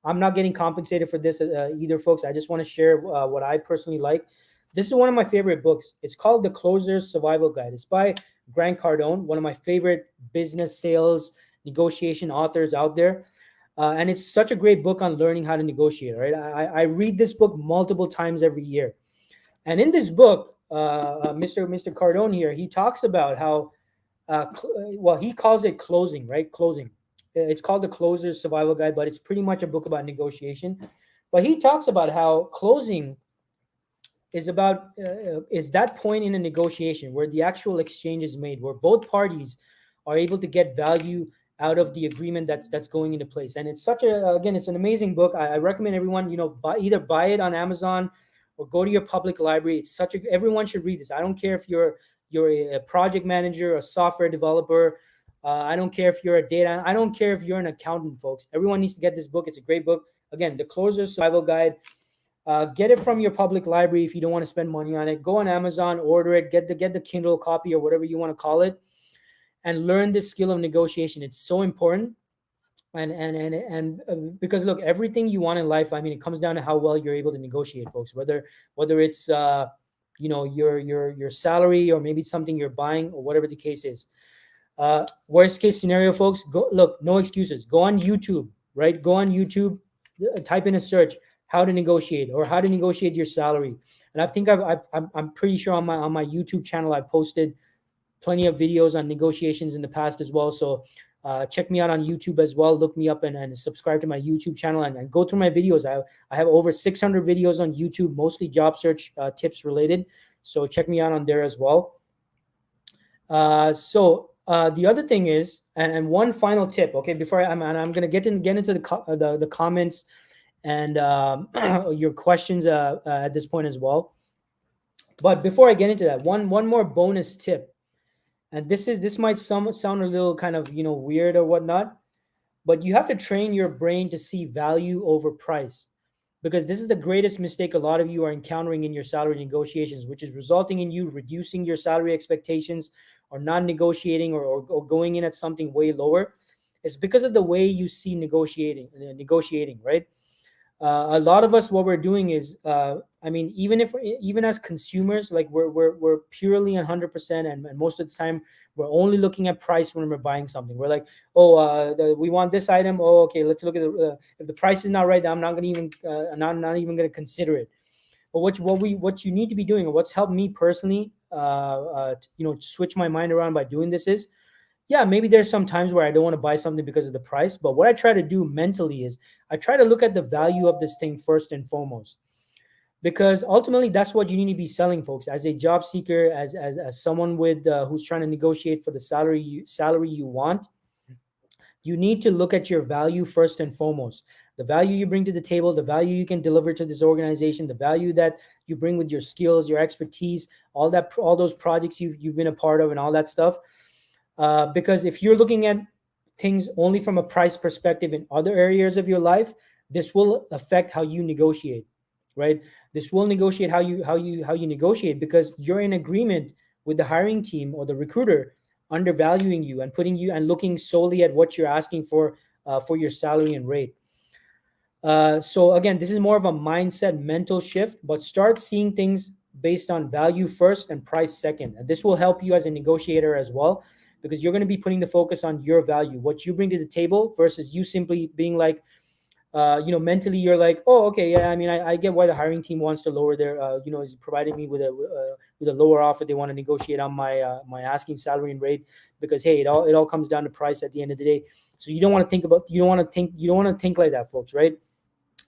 I'm not getting compensated for this either, folks. I just want to share what I personally like. This is one of my favorite books. It's called The Closer's Survival Guide. It's by Grant Cardone, one of my favorite business, sales, negotiation authors out there. And it's such a great book on learning how to negotiate, right? I read this book multiple times every year. And in this book, Mr. Cardone here, he talks about how, he calls it closing, right? Closing. It's called The Closer's Survival Guide, but it's pretty much a book about negotiation. But he talks about how closing is that point in a negotiation where the actual exchange is made, where both parties are able to get value out of the agreement that's going into place. And it's it's an amazing book. I recommend everyone, either buy it on Amazon or go to your public library. Everyone should read this. I don't care if you're a project manager, a software developer. I don't care if you're a data. I don't care if you're an accountant, folks. Everyone needs to get this book. It's a great book. Again, The Closer's Survival Guide. Get it from your public library if you don't want to spend money on it. Go on Amazon, order it, get the Kindle copy or whatever you want to call it, and learn this skill of negotiation. It's so important. And because look, everything you want in life, I mean, it comes down to how well you're able to negotiate, folks. Whether it's your salary, or maybe it's something you're buying, or whatever the case is. Worst case scenario, folks, no excuses. Go on YouTube, right? Go on YouTube, type in a search, how to negotiate, or how to negotiate your salary. And I think I'm pretty sure on my YouTube channel, I posted plenty of videos on negotiations in the past as well. So check me out on YouTube as well. Look me up and subscribe to my YouTube channel and go through my videos. I have over 600 videos on YouTube, mostly job search tips related. So check me out on there as well. The other thing is, and one final tip, okay, before I'm going to get into the comments and your questions at this point as well. But before I get into that, one more bonus tip. And this might sound a little kind of weird or whatnot, but you have to train your brain to see value over price, because this is the greatest mistake a lot of you are encountering in your salary negotiations, which is resulting in you reducing your salary expectations or not negotiating, or going in at something way lower. It's because of the way you see negotiating, right? A lot of us, what we're doing is, I mean, even as consumers, like we're purely 100%, and most of the time we're only looking at price when we're buying something. We're like, oh, we want this item. Oh, okay, let's look at if the price is not right, I'm not gonna even not even gonna consider it. But what you need to be doing, and what's helped me personally, switch my mind around by doing this is, yeah, maybe there's some times where I don't want to buy something because of the price, but what I try to do mentally is I try to look at the value of this thing first and foremost, because ultimately that's what you need to be selling, folks. As a job seeker, as someone with who's trying to negotiate for the salary you want, you need to look at your value first and foremost. The value you bring to the table, the value you can deliver to this organization, the value that you bring with your skills, your expertise, all those projects you've been a part of, and all that stuff. Because if you're looking at things only from a price perspective in other areas of your life, this will affect how you negotiate, right? This will negotiate how you negotiate, because you're in agreement with the hiring team or the recruiter undervaluing you and putting you and looking solely at what you're asking for your salary and rate. So again, this is more of a mindset, mental shift, but start seeing things based on value first and price second. And this will help you as a negotiator as well, because you're going to be putting the focus on your value, what you bring to the table, versus you simply being like, mentally you're like, oh, okay, yeah, I mean, I get why the hiring team wants to lower their, is providing me with a lower offer. They want to negotiate on my asking salary and rate, because hey, it all comes down to price at the end of the day. So you don't want to think like that, folks, right?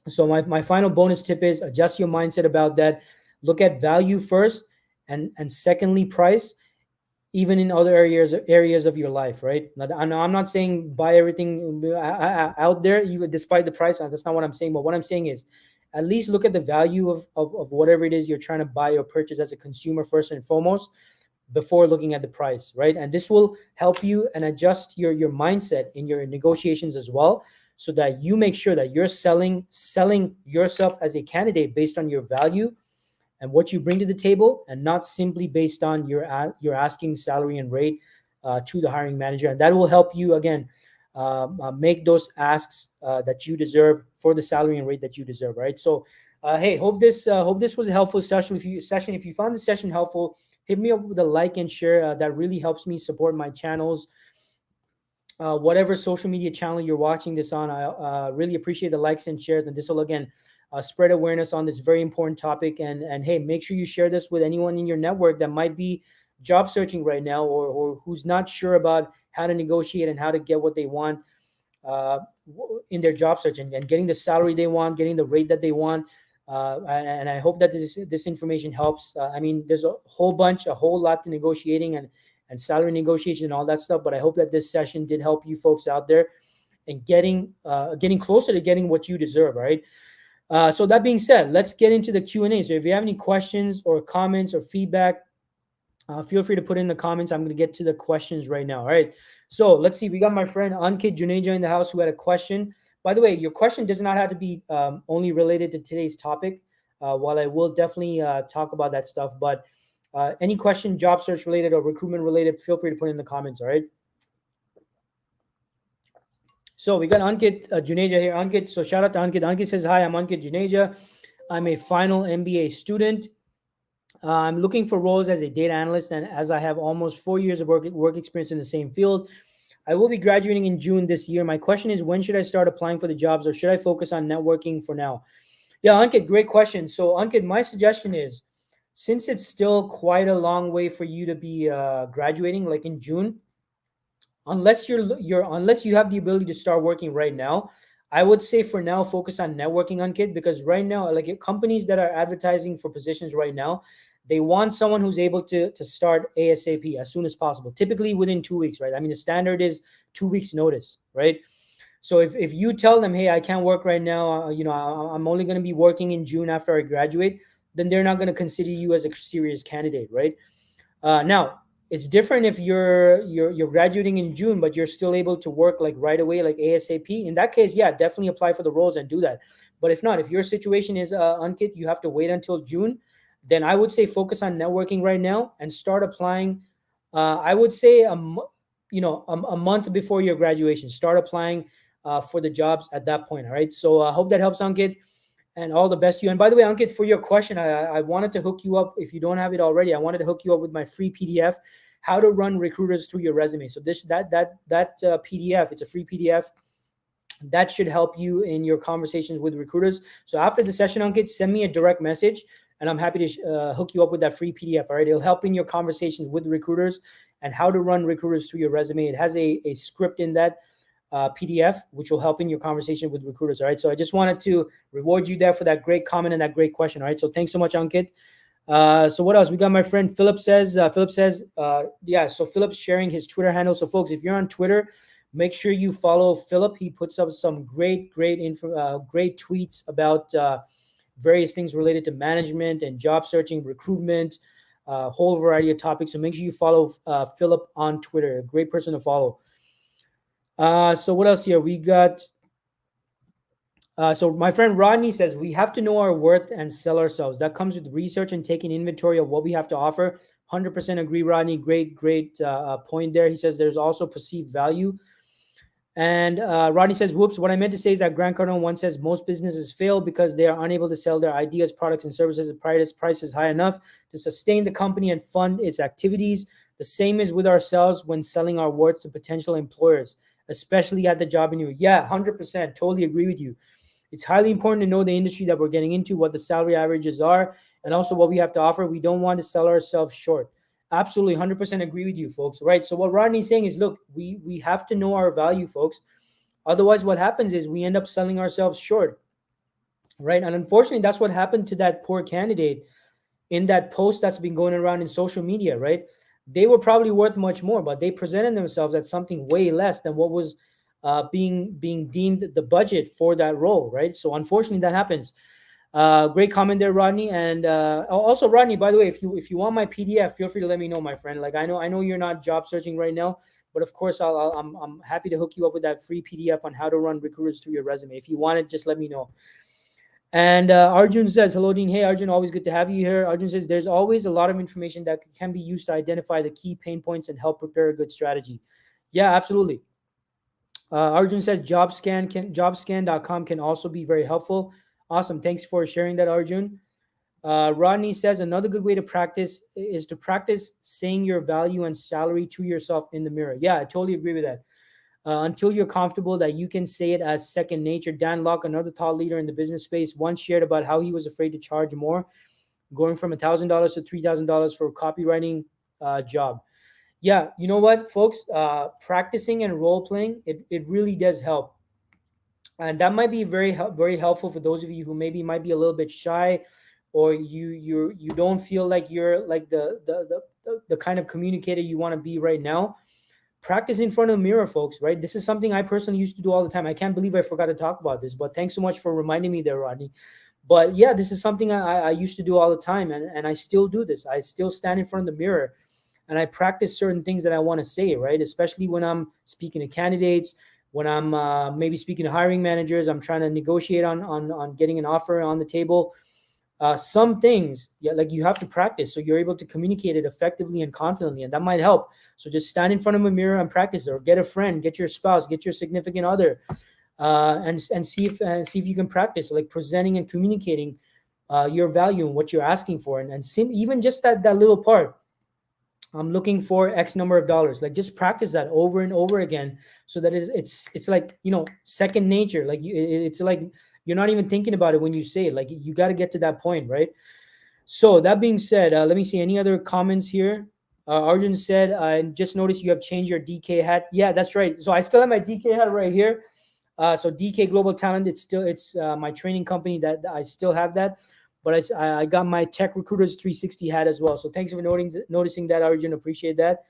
So my final bonus tip is adjust your mindset about that. Look at value first, and secondly price, even in other areas of your life, right? Now, I'm not saying buy everything out there, even despite the price. That's not what I'm saying. But what I'm saying is, at least look at the value of whatever it is you're trying to buy or purchase as a consumer first and foremost, before looking at the price, right? And this will help you and adjust your mindset in your negotiations as well, so that you make sure that you're selling yourself as a candidate based on your value and what you bring to the table, and not simply based on your asking salary and rate to the hiring manager. And that will help you again make those asks that you deserve for the salary and rate that you deserve, right? So, hey, hope this was a helpful session. If you found the session helpful, hit me up with a like and share. That really helps me support my channels. Whatever social media channel you're watching this on, I really appreciate the likes and shares. And this will again spread awareness on this very important topic. And hey, make sure you share this with anyone in your network that might be job searching right now, or who's not sure about how to negotiate and how to get what they want uh, in their job search, and getting the salary they want, getting the rate that they want. And I hope that this information helps. I mean, there's a whole lot to negotiating and salary negotiation and all that stuff. But I hope that this session did help you folks out there and getting closer to getting what you deserve. All right. So that being said, let's get into the Q&A. So if you have any questions or comments or feedback, feel free to put in the comments. I'm going to get to the questions right now. All right. So let's see. We got my friend Ankit Juneja in the house who had a question. By the way, your question does not have to be only related to today's topic, while I will definitely talk about that stuff. But any question, job search related or recruitment related, feel free to put in the comments. All right. So we got Ankit Juneja here. Ankit, so shout out to Ankit. Ankit says, hi, I'm Ankit Juneja. I'm a final MBA student. I'm looking for roles as a data analyst, and as I have almost 4 years of work experience in the same field. I will be graduating in June this year. My question is, when should I start applying for the jobs, or should I focus on networking for now? Yeah, Ankit, great question. So, Ankit, my suggestion is, since it's still quite a long way for you to be graduating, like in June, unless you have the ability to start working right now, I would say for now focus on networking, on kid, because right now, like companies that are advertising for positions right now, they want someone who's able to start ASAP, as soon as possible, typically within 2 weeks, right? I mean, the standard is 2 weeks notice, right? So if you tell them, hey, I can't work right now, I'm only going to be working in June after I graduate, then they're not going to consider you as a serious candidate, right? Now, It's different if you're graduating in June, but you're still able to work like right away, like ASAP. In that case, yeah, definitely apply for the roles and do that. But if not, if your situation is Ankit, you have to wait until June, then I would say focus on networking right now and start applying. I would say a month before your graduation, start applying for the jobs at that point. All right. So I hope that helps, Ankit, and all the best to you. And by the way, Ankit, for your question, I wanted to hook you up. If you don't have it already, I wanted to hook you up with my free PDF, how to run recruiters through your resume. So that PDF, it's a free PDF that should help you in your conversations with recruiters. So after the session, Ankit, send me a direct message, and I'm happy to hook you up with that free PDF. All right, it'll help in your conversations with recruiters and how to run recruiters through your resume. It has a script in that PDF, which will help in your conversation with recruiters. All right. So I just wanted to reward you there for that great comment and that great question. All right. So thanks so much, Ankit. So what else? We got my friend Philip says, yeah. So Philip's sharing his Twitter handle. So folks, if you're on Twitter, make sure you follow Philip. He puts up some great tweets about various things related to management and job searching, recruitment, whole variety of topics. So make sure you follow Philip on Twitter. A great person to follow. So what else here? We got. So my friend Rodney says we have to know our worth and sell ourselves. That comes with research and taking inventory of what we have to offer. 100% agree, Rodney. Great point there. He says there's also perceived value. And Rodney says, whoops, what I meant to say is that Grant Cardone once says most businesses fail because they are unable to sell their ideas, products, and services at prices high enough to sustain the company and fund its activities. The same is with ourselves when selling our worth to potential employers, especially at the job interview. Yeah, 100%. Totally agree with you. It's highly important to know the industry that we're getting into, what the salary averages are, and also what we have to offer. We don't want to sell ourselves short. Absolutely, 100% agree with you, folks. Right. So what Rodney's saying is, look, we have to know our value, folks. Otherwise, what happens is we end up selling ourselves short. Right. And unfortunately, that's what happened to that poor candidate in that post that's been going around in social media. Right. They were probably worth much more, but they presented themselves at something way less than what was being deemed the budget for that role. Right. So unfortunately, that happens. Great comment there, Rodney. And also, Rodney, by the way, if you want my PDF, feel free to let me know, my friend. Like I know you're not job searching right now, but of course I'm happy to hook you up with that free PDF on how to run recruiters through your resume. If you want it, just let me know. And Arjun says, hello, Dean. Hey, Arjun, always good to have you here. Arjun says, there's always a lot of information that can be used to identify the key pain points and help prepare a good strategy. Yeah, absolutely. Arjun says, jobscan.com can also be very helpful. Awesome. Thanks for sharing that, Arjun. Rodney says, another good way to practice is to practice saying your value and salary to yourself in the mirror. Yeah, I totally agree with that. Until you're comfortable that you can say it as second nature. Dan Locke, another thought leader in the business space, once shared about how he was afraid to charge more, going from $1,000 to $3,000 for a copywriting job. Yeah, you know what, folks? Practicing and role playing, it really does help. And that might be very helpful for those of you who maybe might be a little bit shy, or you don't feel like you're like the kind of communicator you want to be right now. Practice in front of a mirror, folks. Right, this is something I personally used to do all the time. I can't believe I forgot to talk about this, but thanks so much for reminding me there, Rodney. But yeah, this is something I used to do all the time, and I still do this. I still stand in front of the mirror and I practice certain things that I want to say, right? Especially when I'm speaking to candidates, when I'm maybe speaking to hiring managers, I'm trying to negotiate on getting an offer on the table. Some things, yeah, like you have to practice so you're able to communicate it effectively and confidently, and that might help. So just stand in front of a mirror and practice, or get a friend, get your spouse, get your significant other, and see if you can practice like presenting and communicating your value and what you're asking for, and even just that little part. I'm looking for X number of dollars. Like just practice that over and over again, so that it's like, second nature. Like it's like you're not even thinking about it when you say it. Like you got to get to that point, right? So that being said, let me see any other comments here. Arjun said, I just noticed you have changed your DK hat. Yeah, that's right. So I still have my DK hat right here. So DK Global Talent, it's my training company that I still have that. But I got my Tech Recruiters 360 hat as well. So thanks for noticing that, Arjun. Appreciate that.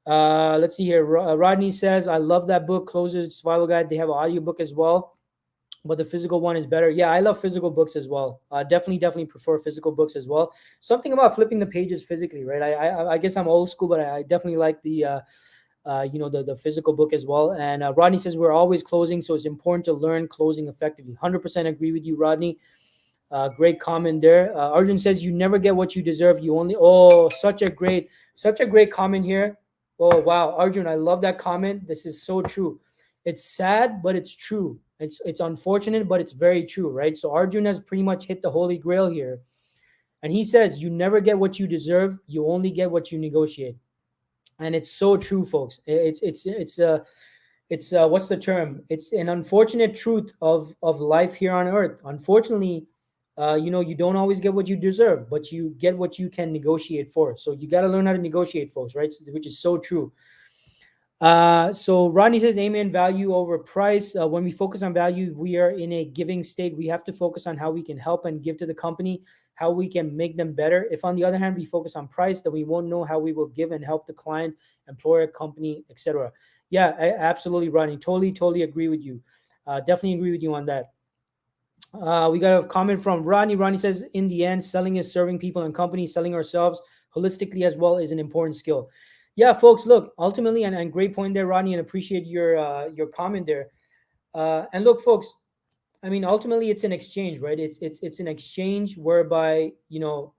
Let's see here. Rodney says, I love that book, Closer Survival Guide. They have an audiobook as well. but the physical one is better. Yeah, I love physical books as well. Definitely prefer physical books as well. Something about flipping the pages physically, right? I guess I'm old school, but I definitely like the physical book as well. And Rodney says we're always closing, so it's important to learn closing effectively. 100% agree with you, Rodney. Great comment there. Arjun says you never get what you deserve. You only. Oh, such a great comment here. Oh wow, Arjun, I love that comment. This is so true. It's sad, but it's true. It's unfortunate, but it's very true, right? So Arjun has pretty much hit the holy grail here, and he says you never get what you deserve. You only get what you negotiate, and it's so true, folks. It's what's the term? It's an unfortunate truth of life here on earth. Unfortunately, you don't always get what you deserve, but you get what you can negotiate for. So you got to learn how to negotiate, folks, right? Which is so true. So Rodney says, amen, value over price. When we focus on value, we are in a giving state. We have to focus on how we can help and give to the company, how we can make them better. If, on the other hand, we focus on price, then we won't know how we will give and help the client, employer, company, etc. Yeah, absolutely, Rodney. Totally agree with you. Definitely agree with you on that. We got a comment from Rodney. Rodney says, in the end, selling is serving people and companies, selling ourselves holistically as well is an important skill. Yeah, folks, look, ultimately, and great point there, Rodney, and appreciate your comment there. And look, folks, I mean, ultimately, it's an exchange, right? It's an exchange whereby you're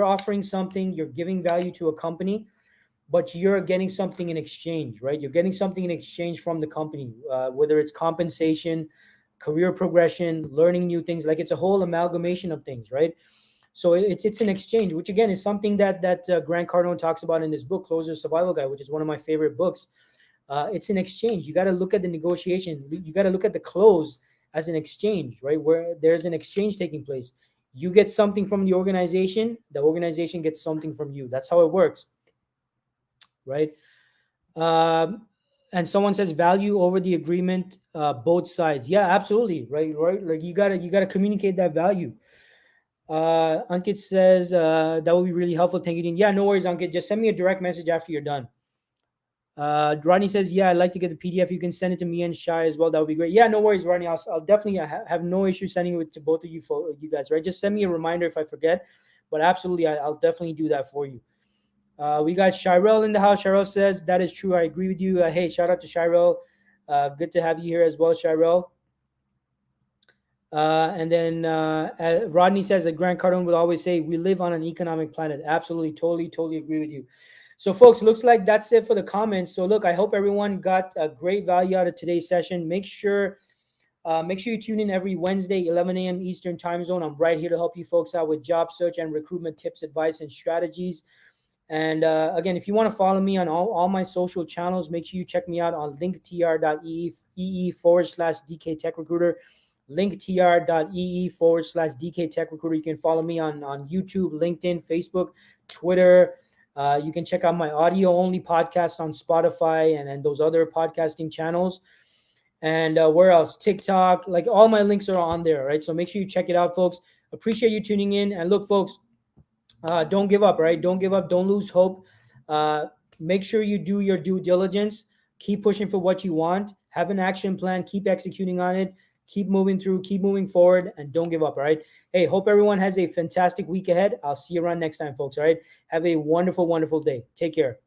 offering something, you're giving value to a company, but you're getting something in exchange, right? You're getting something in exchange from the company, whether it's compensation, career progression, learning new things. Like it's a whole amalgamation of things, right? So it's an exchange, which again is something that Grant Cardone talks about in this book, Closer Survival Guide, which is one of my favorite books. It's an exchange. You got to look at the negotiation. You got to look at the close as an exchange, right? Where there's an exchange taking place. You get something from the organization gets something from you. That's how it works, right? And someone says value over the agreement, both sides. Yeah, absolutely, right. Like you gotta communicate that value. Ankit says that would be really helpful. Thank you, Dean. Yeah, no worries, Ankit. Just send me a direct message after you're done. Rodney says, yeah, I'd like to get the PDF. You can send it to me and Shai as well. That would be great. Yeah, no worries, Rodney. I'll definitely have no issue sending it to both of you, you guys, right? Just send me a reminder if I forget. But absolutely, I'll definitely do that for you. We got Shirel in the house. Shirel says, that is true. I agree with you. Hey, shout out to Shirel. Good to have you here as well, Shirel. And then Rodney says that Grant Cardone will always say, we live on an economic planet. Absolutely, totally agree with you. So, folks, looks like that's it for the comments. So, look, I hope everyone got a great value out of today's session. Make sure you tune in every Wednesday, 11 a.m. Eastern time zone. I'm right here to help you folks out with job search and recruitment tips, advice, and strategies. And again, if you want to follow me on all my social channels, make sure you check me out on linktr.ee/DK Tech Recruiter. linktr.ee/DK Tech Recruiter. You can follow me on YouTube, LinkedIn, Facebook, Twitter. You can check out my audio only podcast on Spotify and those other podcasting channels. And where else? TikTok. Like all my links are on there, right? So make sure you check it out, folks. Appreciate you tuning in. And look, folks, don't give up, right? Don't give up. Don't lose hope. Make sure you do your due diligence. Keep pushing for what you want. Have an action plan. Keep executing on it. Keep moving through. Keep moving forward. And don't give up, all right? Hey, hope everyone has a fantastic week ahead. I'll see you around next time, folks, all right? Have a wonderful day. Take care.